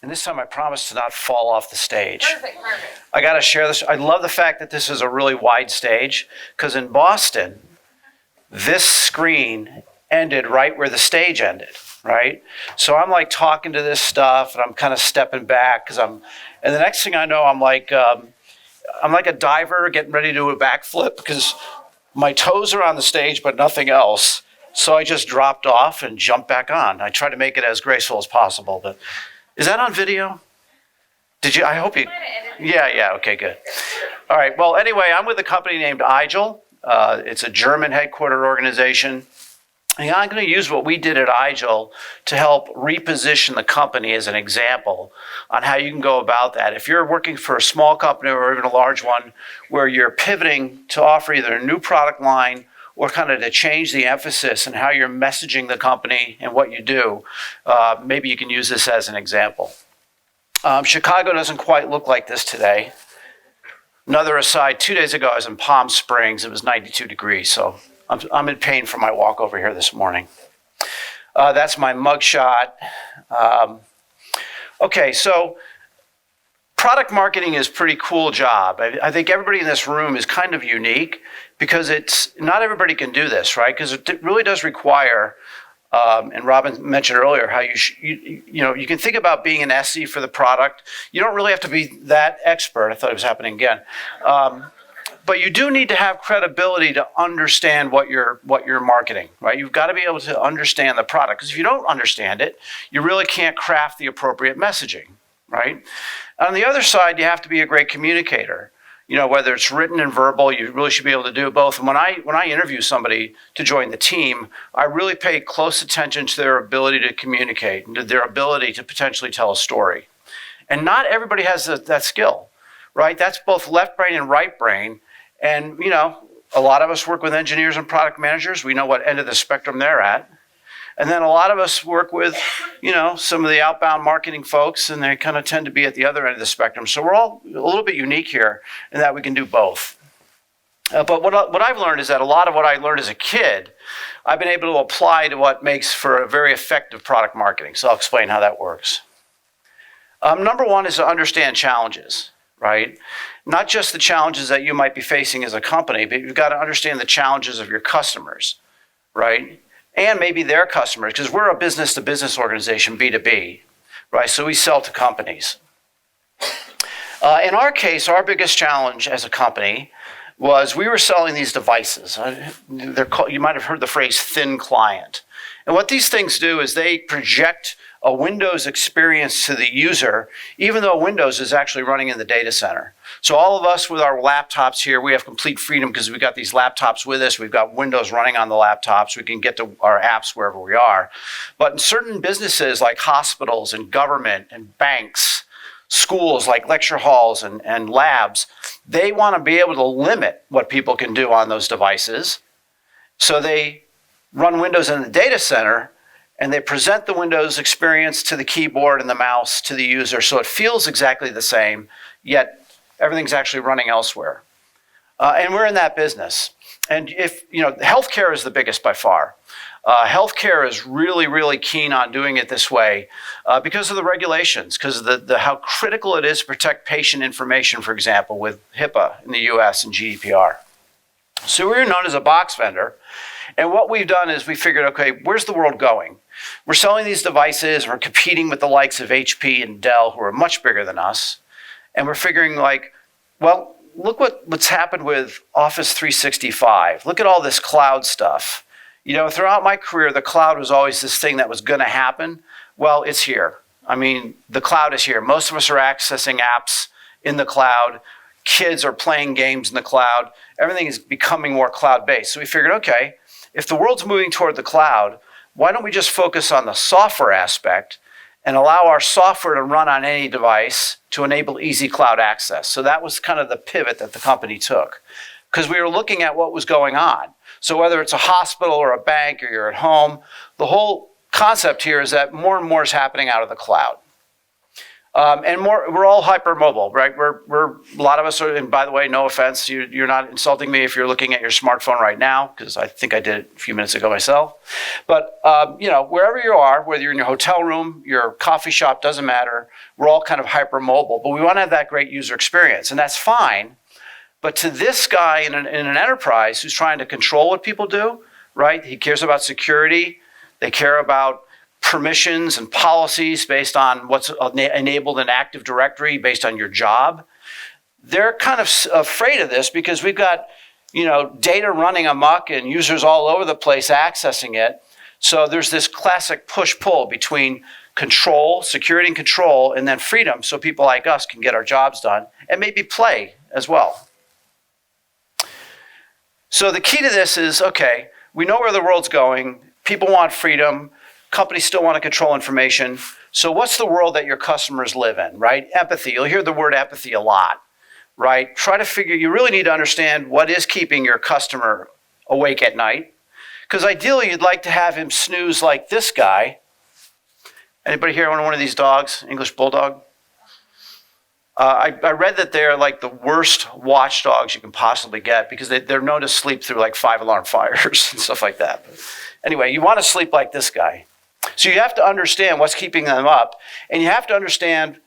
And this time I promise to not fall off the stage. Perfect. I got to share this. I love the fact that this is a really wide stage, because in Boston, this screen ended right where the stage ended, right? So I'm like talking to this stuff, and I'm kind of stepping back and the next thing I know, I'm like a diver getting ready to do a backflip because my toes are on the stage, but nothing else. So I just dropped off and jumped back on. I tried to make it as graceful as possible, but is that on video? Did you? I hope you. Yeah. Okay, good. All right. Well, anyway, I'm with a company named Igel. It's a German headquartered organization. And I'm going to use what we did at Igel to help reposition the company as an example on how you can go about that. If you're working for a small company or even a large one where you're pivoting to offer either a new product line or kind of to change the emphasis and how you're messaging the company and what you do, maybe you can use this as an example. Chicago doesn't quite look like this today. Another aside, 2 days ago I was in Palm Springs. It was 92 degrees, so I'm in pain from my walk over here this morning. That's my mugshot. Okay, so product marketing is a pretty cool job. I think everybody in this room is kind of unique because not everybody can do this, right? Because it really does require, and Robin mentioned earlier how you can think about being an SE for the product. You don't really have to be that expert. I thought it was happening again. But you do need to have credibility to understand what you're marketing, right? You've got to be able to understand the product, because if you don't understand it, you really can't craft the appropriate messaging, right? On the other side, you have to be a great communicator. Whether it's written and verbal, you really should be able to do both. And when I interview somebody to join the team, I really pay close attention to their ability to communicate and to their ability to potentially tell a story. And not everybody has that skill, right? That's both left brain and right brain. And, a lot of us work with engineers and product managers. We know what end of the spectrum they're at. And then a lot of us work with, some of the outbound marketing folks, and they kind of tend to be at the other end of the spectrum. So we're all a little bit unique here in that we can do both. But what I've learned is that a lot of what I learned as a kid, I've been able to apply to what makes for a very effective product marketing. So I'll explain how that works. Number one is to understand challenges, right? Not just the challenges that you might be facing as a company, but you've got to understand the challenges of your customers, right? And maybe their customers, because we're a business-to-business organization, B2B, right? So we sell to companies. In our case, our biggest challenge as a company was we were selling these devices. You might have heard the phrase thin client. And what these things do is they project a Windows experience to the user, even though Windows is actually running in the data center. So all of us with our laptops here, we have complete freedom because we've got these laptops with us. We've got Windows running on the laptops. We can get to our apps wherever we are. But in certain businesses like hospitals and government and banks, schools like lecture halls and labs, they want to be able to limit what people can do on those devices. So they run Windows in the data center, and they present the Windows experience to the keyboard and the mouse to the user, so it feels exactly the same, yet everything's actually running elsewhere. And we're in that business. And healthcare is the biggest by far. Healthcare is really, really keen on doing it this way because of the regulations, because of how critical it is to protect patient information, for example, with HIPAA in the US and GDPR. So we're known as a box vendor. And what we've done is we figured, okay, where's the world going? We're selling these devices, we're competing with the likes of HP and Dell, who are much bigger than us. And we're figuring look what's happened with Office 365. Look at all this cloud stuff. Throughout my career, the cloud was always this thing that was going to happen. Well, it's here. I mean, the cloud is here. Most of us are accessing apps in the cloud. Kids are playing games in the cloud. Everything is becoming more cloud-based. So we figured, okay, if the world's moving toward the cloud, why don't we just focus on the software aspect and allow our software to run on any device to enable easy cloud access? So that was kind of the pivot that the company took, because we were looking at what was going on. So whether it's a hospital or a bank or you're at home, the whole concept here is that more and more is happening out of the cloud. And we're all hypermobile, right? We're a lot of us are, and by the way, no offense, you're not insulting me if you're looking at your smartphone right now, because I think I did it a few minutes ago myself. But, wherever you are, whether you're in your hotel room, your coffee shop, doesn't matter, we're all kind of hypermobile, but we want to have that great user experience, and that's fine. But to this guy in an enterprise who's trying to control what people do, right? He cares about security. They care about permissions and policies based on what's enabled in Active Directory based on your job. They're kind of afraid of this because we've got, data running amok and users all over the place accessing it. So there's this classic push-pull between control, security and control, and then freedom so people like us can get our jobs done and maybe play as well. So the key to this is, okay, we know where the world's going. People want freedom. Companies still want to control information. So what's the world that your customers live in, right? Empathy. You'll hear the word empathy a lot, right? You really need to understand what is keeping your customer awake at night. Because ideally, you'd like to have him snooze like this guy. Anybody here own one of these dogs, English Bulldog? I read that they're like the worst watchdogs you can possibly get because they're known to sleep through like 5-alarm fires and stuff like that. But anyway, you want to sleep like this guy. So you have to understand what's keeping them up, and you have to understand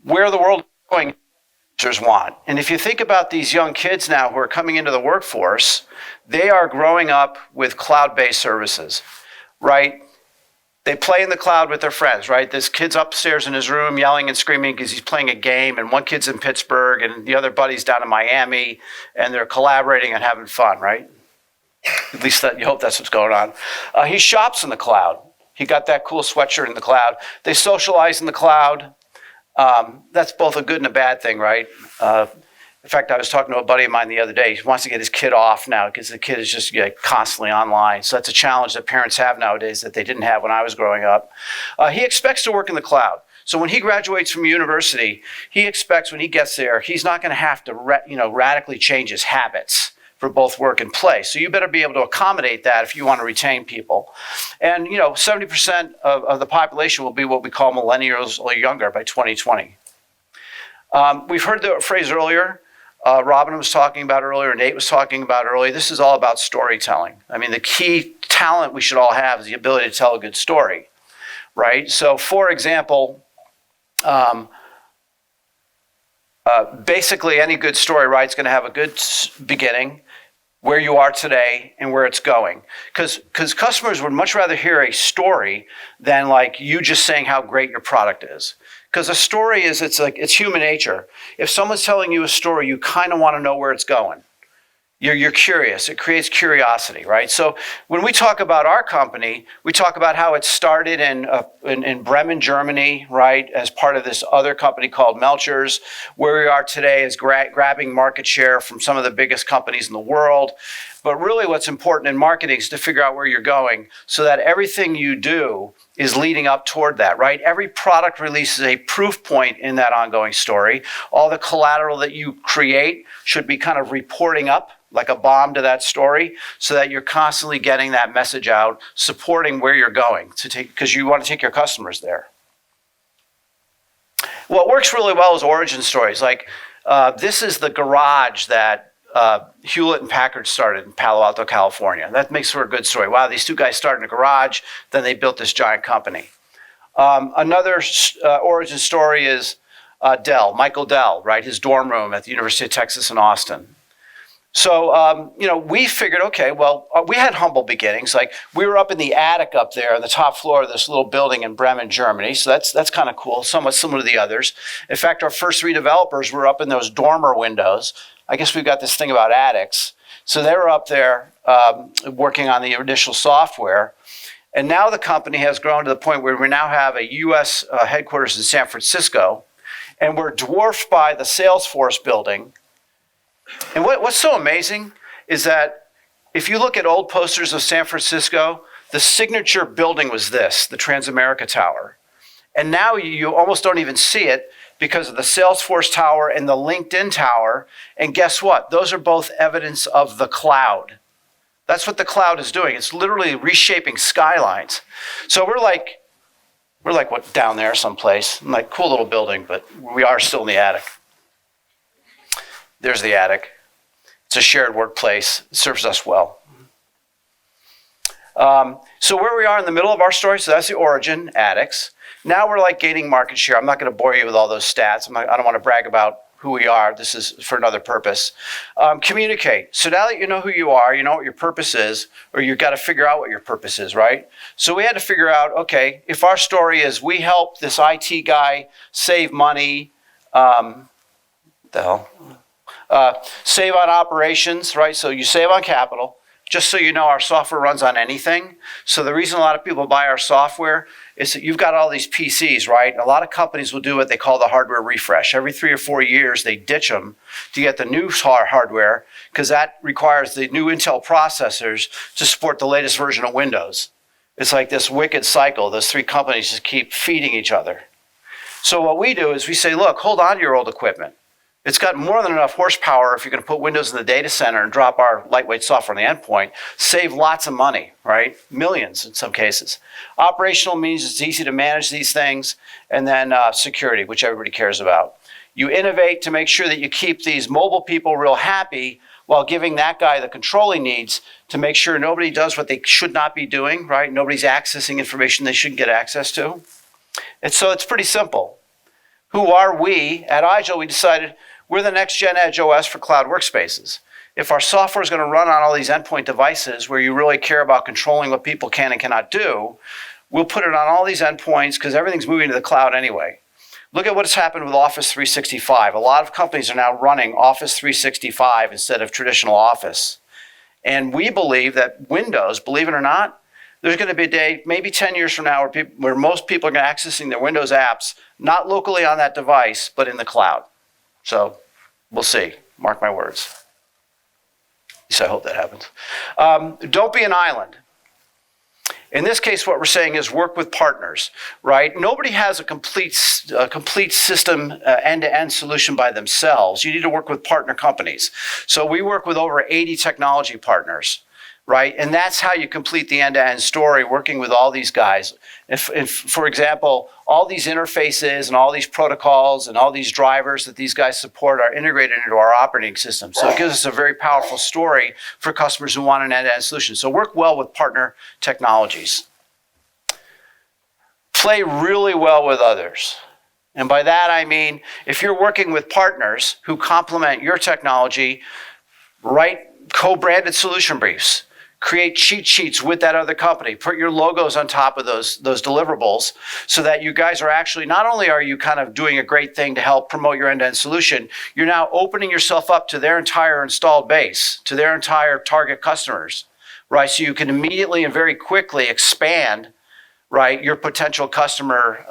where the world is going, users want. And if you think about these young kids now who are coming into the workforce, they are growing up with cloud-based services, right? They play in the cloud with their friends, right? This kid's upstairs in his room yelling and screaming because he's playing a game, and one kid's in Pittsburgh, and the other buddy's down in Miami, and they're collaborating and having fun, right? At least you hope that's what's going on. He shops in the cloud. He got that cool sweatshirt in the cloud. They socialize in the cloud. That's both a good and a bad thing, right? In fact, I was talking to a buddy of mine the other day. He wants to get his kid off now because the kid is just constantly online. So that's a challenge that parents have nowadays that they didn't have when I was growing up. He expects to work in the cloud. So when he graduates from university, he expects when he gets there, he's not going to have to radically change his habits for both work and play. So you better be able to accommodate that if you want to retain people. And 70% of the population will be what we call millennials or younger by 2020. We've heard the phrase earlier. Robin was talking about earlier, Nate was talking about earlier. This is all about storytelling. I mean, the key talent we should all have is the ability to tell a good story, right? So, for example, basically any good story, right, is going to have a good beginning, where you are today and where it's going. Because customers would much rather hear a story than like you just saying how great your product is. Because a story it's human nature. If someone's telling you a story, you kind of want to know where it's going. You're curious. It creates curiosity, right? So when we talk about our company, we talk about how it started in Bremen, Germany, right, as part of this other company called Melchers. Where we are today is grabbing market share from some of the biggest companies in the world. But really what's important in marketing is to figure out where you're going so that everything you do is leading up toward that, right? Every product release is a proof point in that ongoing story. All the collateral that you create should be kind of reporting up like a bomb to that story so that you're constantly getting that message out, supporting where you're going because you want to take your customers there. What works really well is origin stories. Like this is the garage that Hewlett and Packard started in Palo Alto, California. That makes for a good story. Wow, these two guys started in a garage, then they built this giant company. Another origin story is Dell, Michael Dell, right? His dorm room at the University of Texas in Austin. So, we figured, okay, well, we had humble beginnings. Like we were up in the attic up there on the top floor of this little building in Bremen, Germany. So that's kind of cool, somewhat similar to the others. In fact, our first 3 developers were up in those dormer windows. I guess we've got this thing about attics. So they were up there working on the initial software. And now the company has grown to the point where we now have a U.S. Headquarters in San Francisco. And we're dwarfed by the Salesforce building. And what's so amazing is that if you look at old posters of San Francisco, the signature building was this, the Transamerica Tower. And now you almost don't even see it because of the Salesforce Tower and the LinkedIn Tower. And guess what? Those are both evidence of the cloud. That's what the cloud is doing. It's literally reshaping skylines. So we're We're like what down there someplace. Like cool little building, but we are still in the attic. There's the attic. It's a shared workplace. It serves us well. So where we are in the middle of our story, so that's the origin, attics. Now we're like gaining market share. I'm not going to bore you with all those stats. I don't want to brag about who we are. This is for another purpose. Communicate. So now that you know who you are, you know what your purpose is, or you've got to figure out what your purpose is, right? So we had to figure out, okay, if our story is we help this IT guy save money, save on operations, right? So you save on capital. Just so you know, our software runs on anything. So the reason a lot of people buy our software is that you've got all these PCs, right? A lot of companies will do what they call the hardware refresh. Every 3 or 4 years, they ditch them to get the new hardware because that requires the new Intel processors to support the latest version of Windows. It's like this wicked cycle. Those 3 companies just keep feeding each other. So what we do is we say, look, hold on to your old equipment. It's got more than enough horsepower if you're going to put Windows in the data center and drop our lightweight software on the endpoint. Save lots of money, right? Millions in some cases. Operational means it's easy to manage these things. And then security, which everybody cares about. You innovate to make sure that you keep these mobile people real happy while giving that guy the control he needs to make sure nobody does what they should not be doing, right? Nobody's accessing information they shouldn't get access to. And so it's pretty simple. Who are we? At IGEL, we decided we're the next gen edge OS for cloud workspaces. If our software is going to run on all these endpoint devices where you really care about controlling what people can and cannot do, we'll put it on all these endpoints because everything's moving to the cloud anyway. Look at what's happened with Office 365. A lot of companies are now running Office 365 instead of traditional Office. And we believe that Windows, believe it or not, there's going to be a day, maybe 10 years from now, where most people are going to be accessing their Windows apps, not locally on that device, but in the cloud. So we'll see. Mark my words. At least I hope that happens. Don't be an island. In this case, what we're saying is work with partners, right? Nobody has a complete system end-to-end solution by themselves. You need to work with partner companies. So we work with over 80 technology partners, right? And that's how you complete the end-to-end story, working with all these guys. If, for example, all these interfaces and all these protocols and all these drivers that these guys support are integrated into our operating system. So it gives us a very powerful story for customers who want an end-to-end solution. So work well with partner technologies. Play really well with others. And by that I mean, if you're working with partners who complement your technology, write co-branded solution briefs. Create cheat sheets with that other company. Put your logos on top of those deliverables so that you guys are actually, not only are you kind of doing a great thing to help promote your end-to-end solution, you're now opening yourself up to their entire installed base, to their entire target customers, right? So you can immediately and very quickly expand, right, your potential customer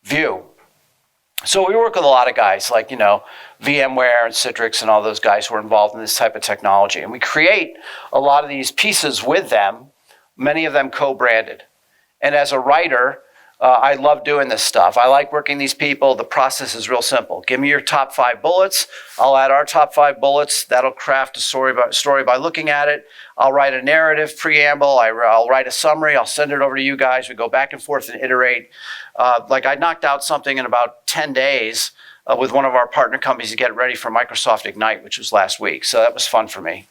view. So we work with a lot of guys like, VMware and Citrix and all those guys who are involved in this type of technology. And we create a lot of these pieces with them, many of them co-branded. And as a writer, I love doing this stuff. I like working these people. The process is real simple. Give me your top 5 bullets. I'll add our top 5 bullets. That'll craft a story by looking at it. I'll write a narrative preamble. I'll write a summary. I'll send it over to you guys. We go back and forth and iterate. Like I knocked out something in about 10 days with one of our partner companies to get ready for Microsoft Ignite, which was last week. So that was fun for me.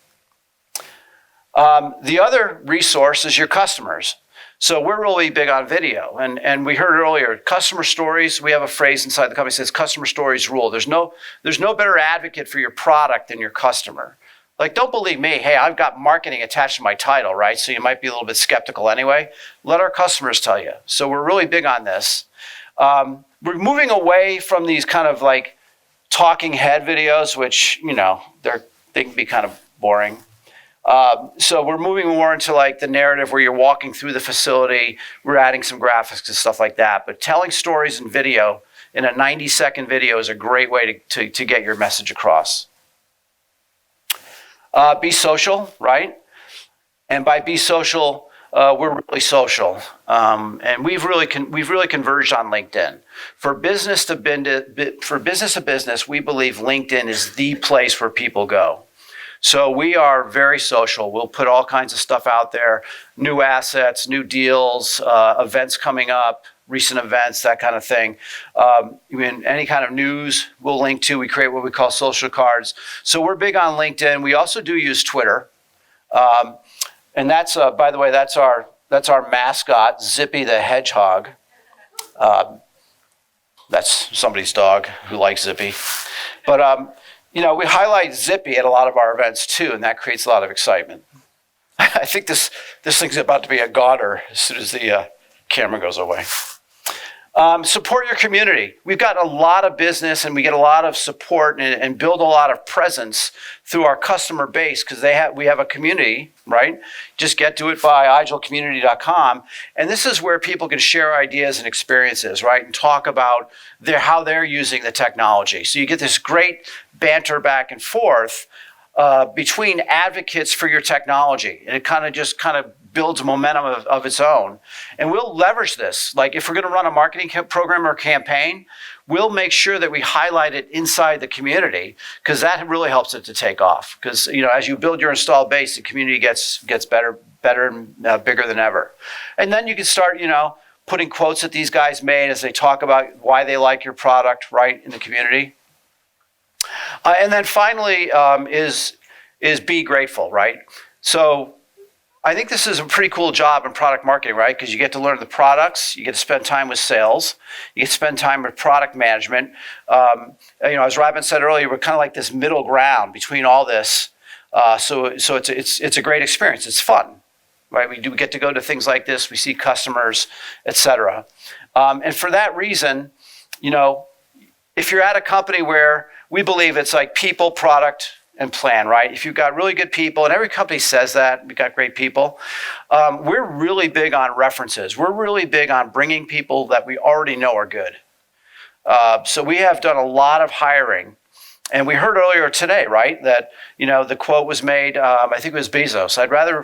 The other resource is your customers. So we're really big on video. And we heard earlier, customer stories, we have a phrase inside the company that says customer stories rule. There's no better advocate for your product than your customer. Like, don't believe me. Hey, I've got marketing attached to my title, right? So you might be a little bit skeptical anyway. Let our customers tell you. So we're really big on this. We're moving away from these kind of like talking head videos, which, they can be kind of boring. So we're moving more into like the narrative where you're walking through the facility. We're adding some graphics and stuff like that. But telling stories in video, in a 90-second video, is a great way to get your message across. Be social, right? And by be social, we're really social. And we've really converged on LinkedIn. For business to business, we believe LinkedIn is the place where people go. So we are very social. We'll put all kinds of stuff out there, new assets, new deals, events coming up, recent events, that kind of thing. Any kind of news we'll link to. We create what we call social cards. So we're big on LinkedIn. We also do use Twitter. And that's, by the way, that's our mascot, Zippy the Hedgehog. That's somebody's dog who likes Zippy. But, we highlight Zippy at a lot of our events too, and that creates a lot of excitement. I think this thing's about to be a goner as soon as the camera goes away. Support your community. We've got a lot of business and we get a lot of support and build a lot of presence through our customer base because we have a community, right? Just get to it by igilcommunity.com. And this is where people can share ideas and experiences, right? And talk about how they're using the technology. So you get this great banter back and forth between advocates for your technology. And it kind of builds momentum of its own. And we'll leverage this. Like if we're going to run a marketing program or campaign, we'll make sure that we highlight it inside the community because that really helps it to take off. Because as you build your installed base, the community gets better and bigger than ever. And then you can start, putting quotes that these guys made as they talk about why they like your product, right, in the community. And then finally is be grateful, right? So I think this is a pretty cool job in product marketing, right? Because you get to learn the products, you get to spend time with sales, you get to spend time with product management. As Robin said earlier, we're kind of like this middle ground between all this. So it's a great experience. It's fun, right? We get to go to things like this. We see customers, et cetera. And for that reason, if you're at a company where we believe it's like people, product, and plan, right? If you've got really good people, and every company says that, we've got great people, we're really big on references. We're really big on bringing people that we already know are good. So we have done a lot of hiring. And we heard earlier today, right, that, the quote was made, I think it was Bezos, I'd rather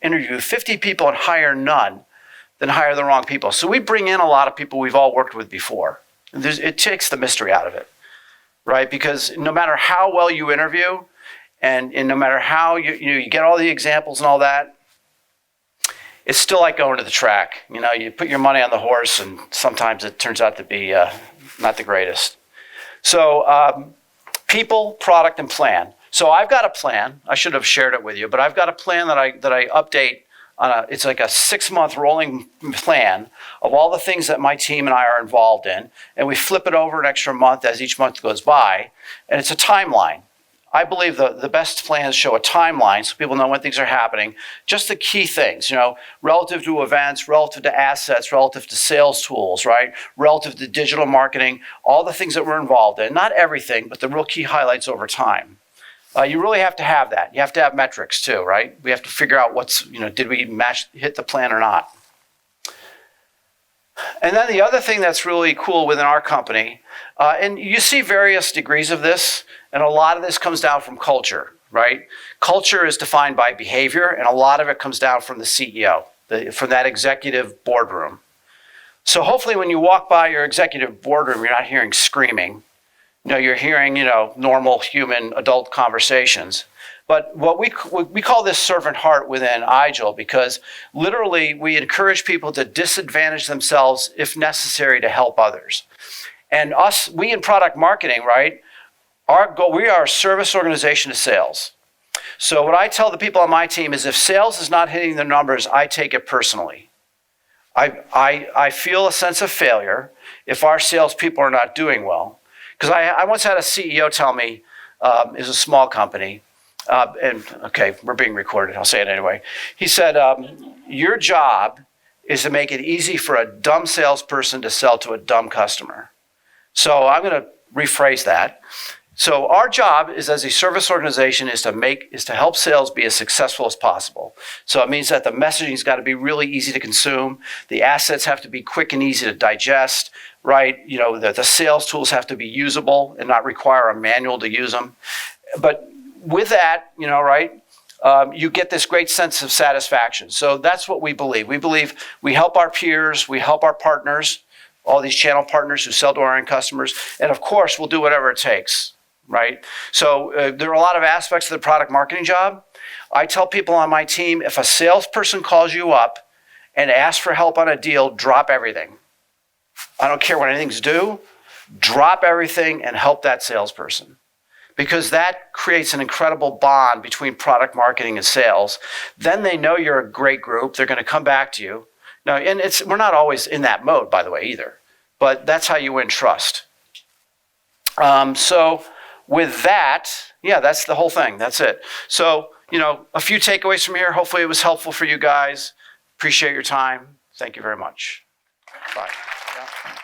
interview 50 people and hire none than hire the wrong people. So we bring in a lot of people we've all worked with before. It takes the mystery out of it. Right, because no matter how well you interview, and no matter how you get all the examples and all that, it's still like going to the track. You put your money on the horse, and sometimes it turns out to be not the greatest. So, people, product, and plan. So I've got a plan. I should have shared it with you, but I've got a plan that I update on it's like a 6-month rolling plan of all the things that my team and I are involved in. And we flip it over an extra month as each month goes by. And it's a timeline. I believe the best plans show a timeline so people know when things are happening. Just the key things, relative to events, relative to assets, relative to sales tools, right? Relative to digital marketing, all the things that we're involved in. Not everything, but the real key highlights over time. You really have to have that. You have to have metrics too, right? We have to figure out did we hit the plan or not? And then the other thing that's really cool within our company, and you see various degrees of this, and a lot of this comes down from culture, right? Culture is defined by behavior, and a lot of it comes down from the CEO, from that executive boardroom. So hopefully when you walk by your executive boardroom, you're not hearing screaming. You're hearing, normal human adult conversations. But what we call this servant heart within Igil, because literally we encourage people to disadvantage themselves if necessary to help others. And we in product marketing, right, our goal, we are a service organization to sales. So what I tell the people on my team is if sales is not hitting the numbers, I take it personally. I feel a sense of failure if our salespeople are not doing well. Because I once had a CEO tell me, is a small company, and okay, we're being recorded, I'll say it anyway. He said, your job is to make it easy for a dumb salesperson to sell to a dumb customer. So I'm going to rephrase that. So our job is as a service organization is to help sales be as successful as possible. So it means that the messaging's got to be really easy to consume. The assets have to be quick and easy to digest, right? The sales tools have to be usable and not require a manual to use them. But with that, right, you get this great sense of satisfaction. So that's what we believe. We believe we help our peers, we help our partners, all these channel partners who sell to our end customers, and of course, we'll do whatever it takes. right? So there are a lot of aspects of the product marketing job. I tell people on my team, if a salesperson calls you up and asks for help on a deal, drop everything. I don't care what anything's due. Drop everything and help that salesperson, because that creates an incredible bond between product marketing and sales. Then they know you're a great group. They're going to come back to you. Now, and we're not always in that mode, by the way, either. But that's how you win trust. So with that, yeah, that's the whole thing. That's it. So, a few takeaways from here. Hopefully it was helpful for you guys. Appreciate your time. Thank you very much. Bye. Yeah.